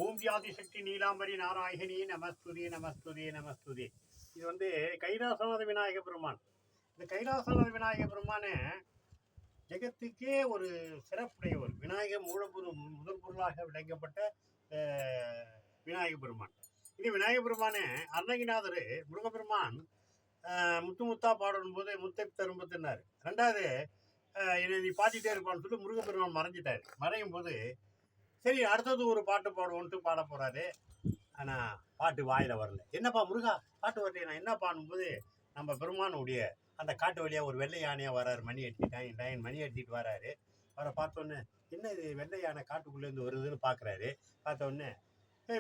ஓம் ஆதிசக்தி நீலாம்பரி நாராயணி நமஸ்துதி நமஸ்துதி நமஸ்துதி. இது வந்து கைலாசநாத விநாயக பெருமான். இந்த கைலாசநாத விநாயக பெருமானே ஜெகத்துக்கே ஒரு சிறப்புடையவர். விநாயகர் முதல் பொருளாக விளங்கப்பட்ட விநாயக பெருமான். இது விநாயக பெருமானே அருணகிரிநாதர் முருகப்பெருமான் முத்து முத்தா பாடும் போது முத்தை தரும்பத்தினார். ரெண்டாவது என்னை நீ பாடிட்டே இருப்பான்னு சொல்லி முருகப்பெருமான் மறைஞ்சிட்டார். மறையும் போது சரி அடுத்தது ஒரு பாட்டு பாடுவோன்ட்டு பாட போறாரு. ஆனால் பாட்டு வாயில் வரல. என்னப்பா முருகா பாட்டு வரலையே, நான் என்ன பாடும்போது நம்ம பெருமானுடைய அந்த காட்டு வழியாக ஒரு வெள்ளை யானையாக வராரு. மணி அடிச்சுட்டான், மணி அடிச்சுட்டு வராரு. அவரை பார்த்தோன்னே என்ன இது வெள்ளை யானை காட்டுக்குள்ளேருந்து வருதுன்னு பார்க்குறாரு. பார்த்தோன்னே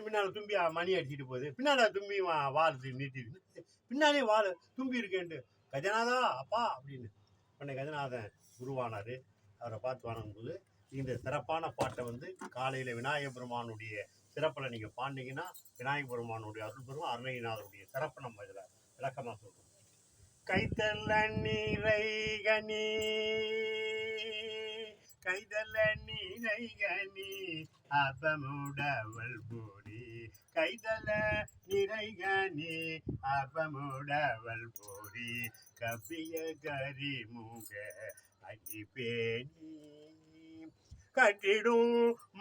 பின்னால் தும்பி மணி அடிச்சுட்டு போகுது. பின்னால் தும்பி வால் நீட்டிட்டு பின்னாலே வால் தும்பி இருக்கேன்ட்டு கஜநாதா அப்பா அப்படின்னு உடனே கஜநாதன் உருவானார். அவரை பார்த்து வணங்கும்போது இந்த சிறப்பான பாட்டை வந்து காலையில் விநாயக பெருமானுடைய சிறப்பில் நீங்கள் பாண்டிங்கன்னா விநாயக பெருமானுடைய அருள் பெருமான் அருணகிரிநாதருடைய சிறப்பை நம்ம இதில் விளக்கமாக சொல்கிறோம். கைத்தல்ல நீரைகனி கைதல்ல நீரைகனி அப்பமுடவள் பூரி கைதல்ல நிறைகனி அப்பமுடவள் பூரி கப்பிய கரிமுக அடிப்பேணி கட்டிடும்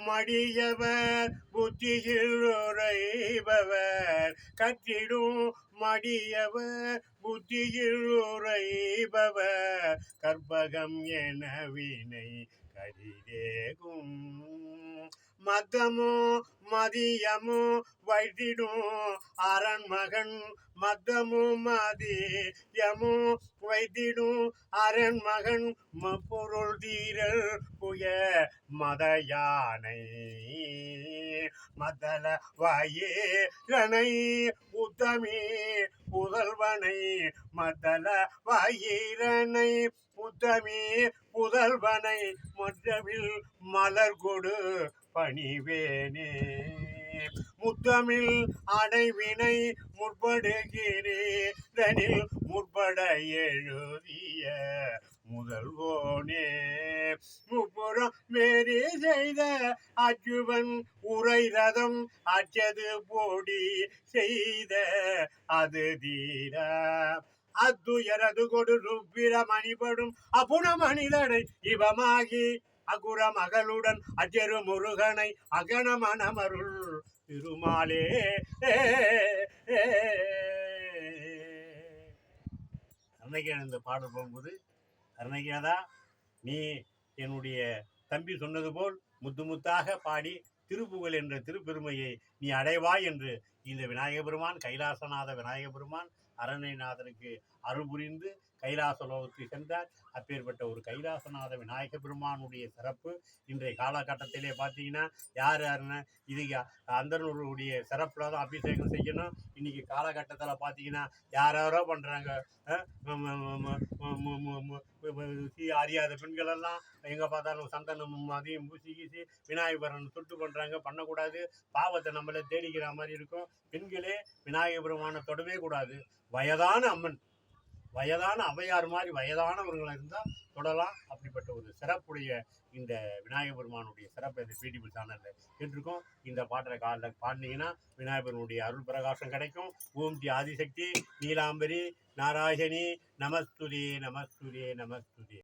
மடியவர் புத்தியில் உரைபவர் கட்டிடும் மடியவர் புத்தியில் உரைபவர் கற்பகம் என வினை கடிதேகும் மதமோ மதியமோ வைத்திடும் அரண்மகன் மதமோ மதியமோ வைத்திடும் அரண்மகன் பொருள் தீரல் புய மத யானை மதல வாயிரனை உத்தமி புதல்வனை மதல வாயிரனை உத்தமி புதல்வனை மற்றவில் மலர் கொடு பணிவேனே முத்தமிழ் அடைவினை முற்படுகிறேனில் முற்பட எழுதிய முதல்வோனே முப்புறம் வேறு செய்த அச்சுவன் உரை ரதம் அச்சது போடி செய்த அது தீர அத்துயரது கொடு ருப்பிர மணிபடும் அப்புண மனிதனை இவமாகி அகுர மகளுடன் அஜரு முருகனை அகணமனமருள் திருமாலே. அருணகிரிநாதன் இந்த பாடல் போகும்போது அருணகிரிநாதா நீ என்னுடைய தம்பி சொன்னது போல் முத்து முத்தாக பாடி திருப்புகழ் என்ற திருப்பெருமையை நீ அடைவாய் என்று இந்த விநாயக பெருமான் கைலாசநாத விநாயக பெருமான் அருணகிரிநாதனுக்கு அருள் புரிந்து கைலாச லோகத்துக்கு சென்றார். அப்பேற்பட்ட ஒரு கைலாசநாத விநாயக பெருமானுடைய சிறப்பு இன்றைய காலகட்டத்திலே பார்த்தீங்கன்னா யாருன்னா இது அந்தனுடைய சிறப்பில் தான் அபிஷேகம் செய்யணும். இன்னைக்கு காலகட்டத்தில் பார்த்தீங்கன்னா யாரோ பண்ணுறாங்க. அறியாத பெண்களெல்லாம் எங்கே பார்த்தாலும் சந்தனம் அதையும் பூசி கீசி விநாயகபுரம் தொட்டு பண்ணுறாங்க. பண்ணக்கூடாது, பாவத்தை நம்மளை தேடிக்கிற மாதிரி இருக்கும். பெண்களே விநாயக பெருமானை தொடவே கூடாது. வயதான அம்மன், வயதான அவையார் மாதிரி வயதானவர்களாக இருந்தால் தொடலாம். அப்படிப்பட்ட ஒரு சிறப்புடைய இந்த விநாயக பெருமானுடைய சிறப்பை இந்த பிடிபி சேனலில் கேட்டிருக்கோம். இந்த பாட்டை காலில் பாடினீங்கன்னா விநாயகருடைய அருள் பிரகாசம் கிடைக்கும். ஓம் ஆதிசக்தி நீலாம்பரி நாராயணி நமஸ்துதே நமஸ்துதே நமஸ்துதே.